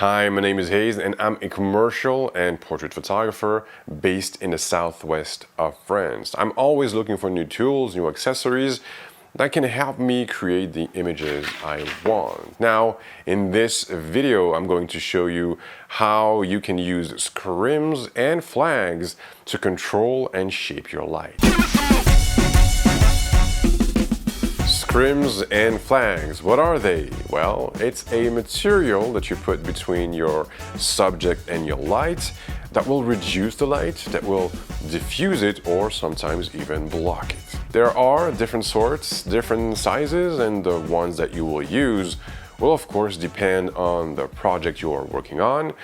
Hi, my name is Haze and I'm a commercial and portrait photographer based in the southwest of France. I'm always looking for new tools, new accessories that can help me create the images I want. Now, in this video, I'm going to show you how you can use scrims and flags to control and shape your light. Scrims and flags, what are they? Well, it's a material that you put between your subject and your light that will reduce the light, that will diffuse it, or sometimes even block it. There are different sorts, different sizes, and the ones that you will use will of course depend on the project you are working on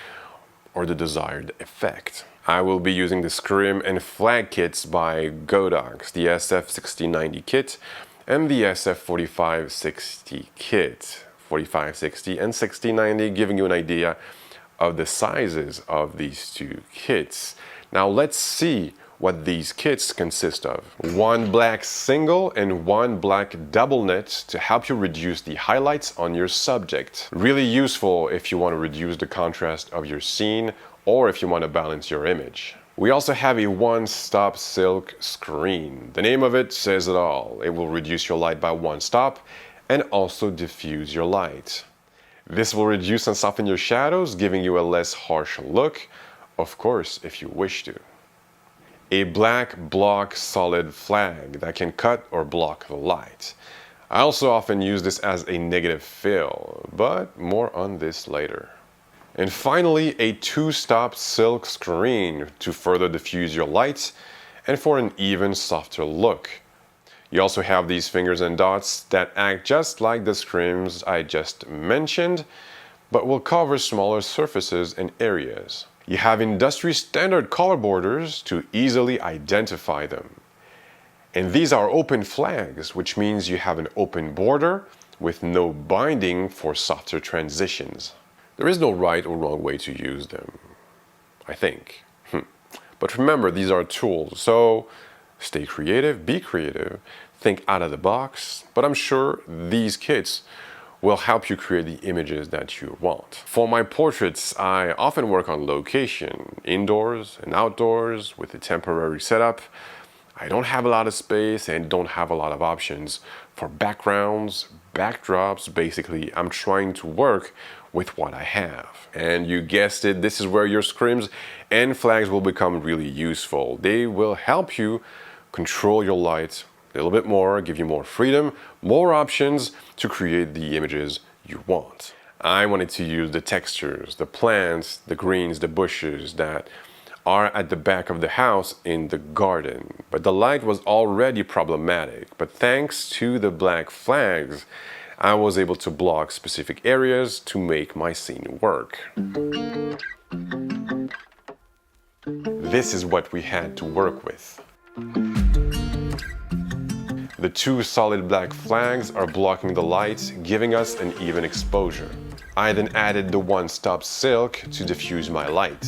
or the desired effect. I will be using the Scrim and Flag kits by Godox, the SF6090 kit, and the SF4560 kit, 4560 and 6090, giving you an idea of the sizes of these two kits. Now let's see what these kits consist of. One black single and one black double net to help you reduce the highlights on your subject. Really useful if you want to reduce the contrast of your scene or if you want to balance your image. We also have a one-stop silk screen. The name of it says it all. It will reduce your light by one stop and also diffuse your light. This will reduce and soften your shadows, giving you a less harsh look, of course, if you wish to. A black block solid flag that can cut or block the light. I also often use this as a negative fill, but more on this later. And finally, a two-stop silk screen to further diffuse your light and for an even softer look. You also have these fingers and dots that act just like the scrims I just mentioned, but will cover smaller surfaces and areas. You have industry standard color borders to easily identify them. And these are open flags, which means you have an open border with no binding for softer transitions. There is no right or wrong way to use them, I think. But remember, these are tools, so stay creative, be creative, think out of the box, but I'm sure these kits will help you create the images that you want. For my portraits, I often work on location, indoors and outdoors with a temporary setup. I don't have a lot of space and don't have a lot of options for backgrounds, backdrops. Basically, I'm trying to work with what I have. And you guessed it, this is where your scrims and flags will become really useful. They will help you control your light a little bit more, give you more freedom, more options to create the images you want. I wanted to use the textures, the plants, the greens, the bushes that are at the back of the house in the garden. But the light was already problematic. But thanks to the black flags, I was able to block specific areas to make my scene work. This is what we had to work with. The two solid black flags are blocking the light, giving us an even exposure. I then added the one-stop silk to diffuse my light.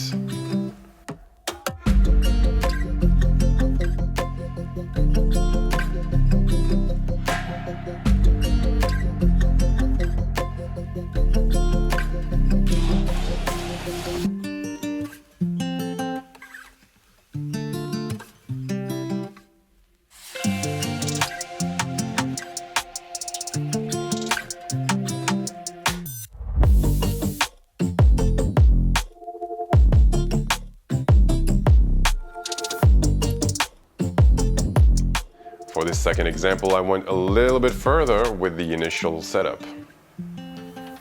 For this second example, I went a little bit further with the initial setup.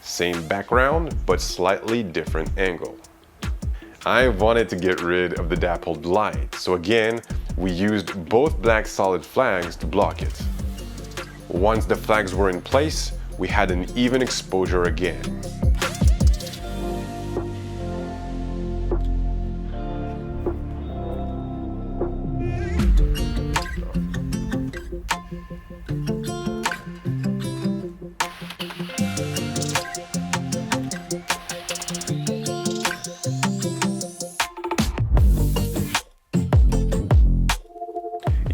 Same background, but slightly different angle. I wanted to get rid of the dappled light, so again, we used both black solid flags to block it. Once the flags were in place, we had an even exposure again.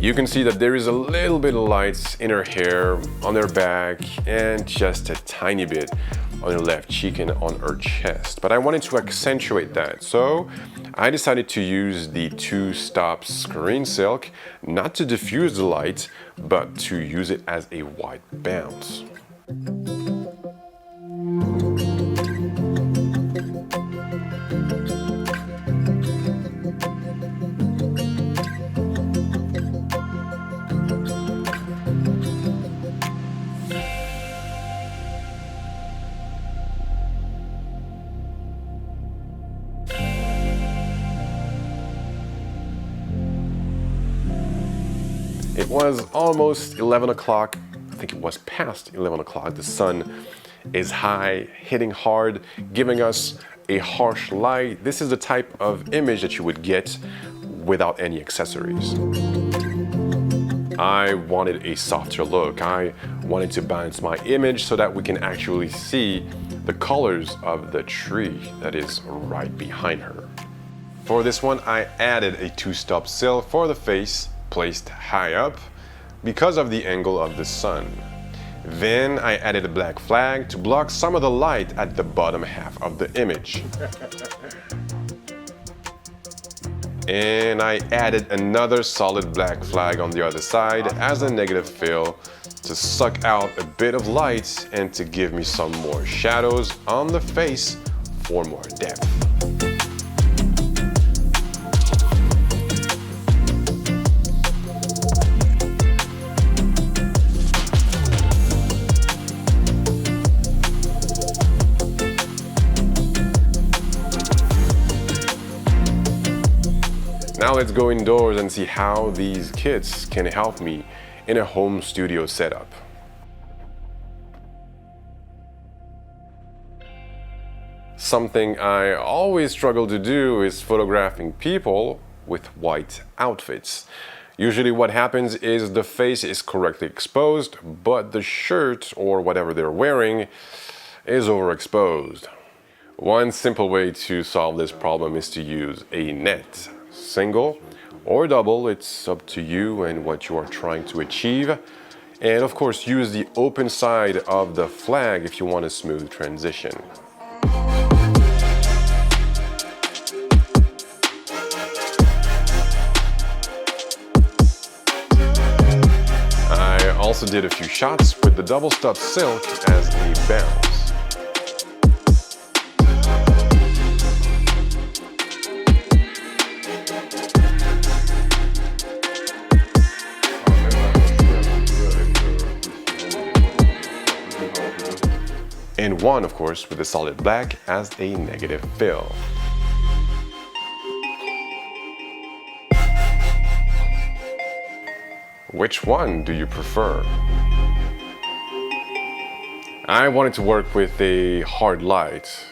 You can see that there is a little bit of light in her hair, on her back, and just a tiny bit on her left cheek and on her chest. But I wanted to accentuate that, so I decided to use the two-stop screen silk, not to diffuse the light, but to use it as a white bounce. It was almost 11 o'clock, I think it was past 11 o'clock. The sun is high, hitting hard, giving us a harsh light. This is the type of image that you would get without any accessories. I wanted a softer look. I wanted to balance my image so that we can actually see the colors of the tree that is right behind her. For this one, I added a two-stop sill for the face, placed high up because of the angle of the sun. Then I added a black flag to block some of the light at the bottom half of the image. And I added another solid black flag on the other side as a negative fill to suck out a bit of light and to give me some more shadows on the face for more depth. Now let's go indoors and see how these kits can help me in a home studio setup. Something I always struggle to do is photographing people with white outfits. Usually what happens is the face is correctly exposed, but the shirt or whatever they're wearing is overexposed. One simple way to solve this problem is to use a net. Single or double, it's up to you and what you are trying to achieve. And of course, use the open side of the flag if you want a smooth transition. I also did a few shots with the double stop silk as a bounce. And one, of course, with a solid black as a negative fill. Which one do you prefer? I wanted to work with a hard light.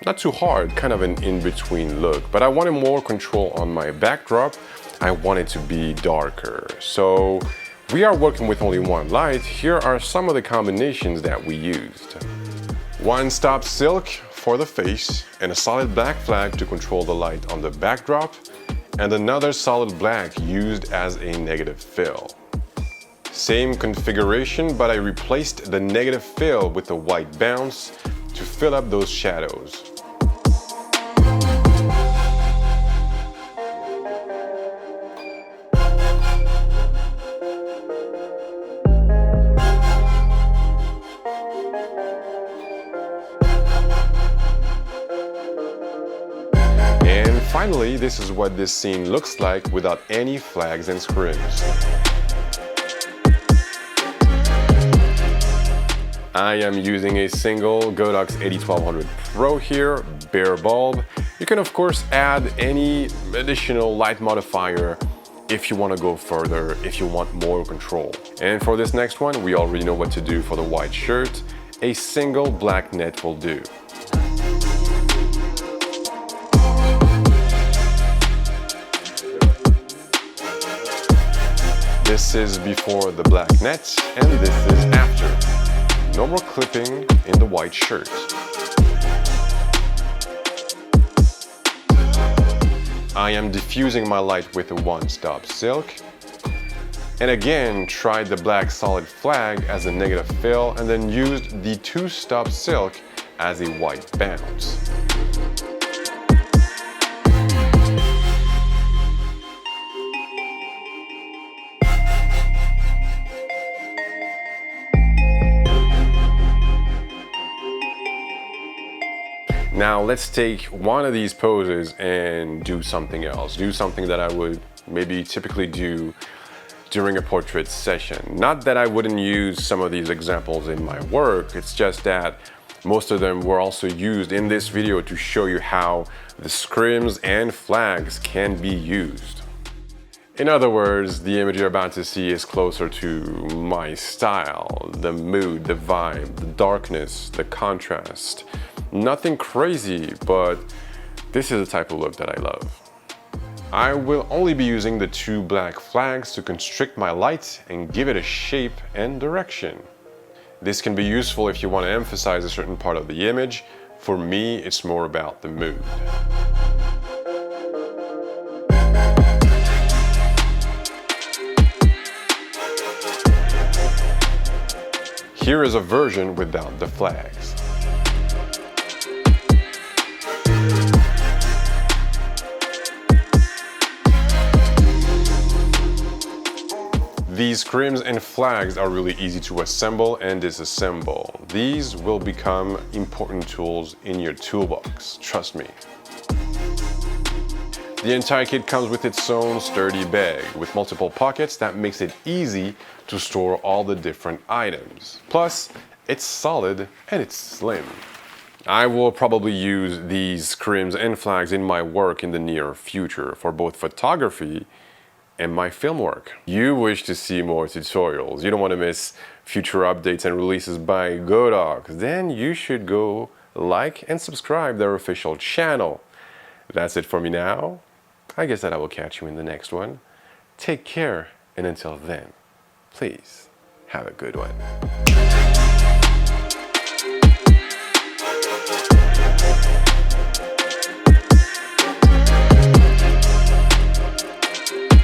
Not too hard, kind of an in-between look, but I wanted more control on my backdrop. I wanted to be darker. So we are working with only one light. Here are some of the combinations that we used. One stop silk for the face and a solid black flag to control the light on the backdrop, and another solid black used as a negative fill. Same configuration, but I replaced the negative fill with a white bounce to fill up those shadows. Finally, this is what this scene looks like without any flags and scrims. I am using a single Godox 8200 Pro here, bare bulb. You can of course add any additional light modifier if you want to go further, if you want more control. And for this next one, we already know what to do for the white shirt. A single black net will do. This is before the black net, and this is after. No more clipping in the white shirt. I am diffusing my light with a one-stop silk. And again, tried the black solid flag as a negative fill, and then used the two-stop silk as a white bounce. Now let's take one of these poses and do something else. Do something that I would maybe typically do during a portrait session. Not that I wouldn't use some of these examples in my work, it's just that most of them were also used in this video to show you how the scrims and flags can be used. In other words, the image you're about to see is closer to my style, the mood, the vibe, the darkness, the contrast. Nothing crazy, but this is the type of look that I love. I will only be using the 2 black flags to constrict my light and give it a shape and direction. This can be useful if you want to emphasize a certain part of the image. For me, it's more about the mood. Here is a version without the flags. These scrims and flags are really easy to assemble and disassemble. These will become important tools in your toolbox, trust me. The entire kit comes with its own sturdy bag with multiple pockets that makes it easy to store all the different items. Plus, it's solid and it's slim. I will probably use these scrims and flags in my work in the near future for both photography and my film work. You wish to see more tutorials, you don't want to miss future updates and releases by Godox, then you should go like and subscribe their official channel. That's it for me now. I guess that I will catch you in the next one. Take care, and until then, please have a good one.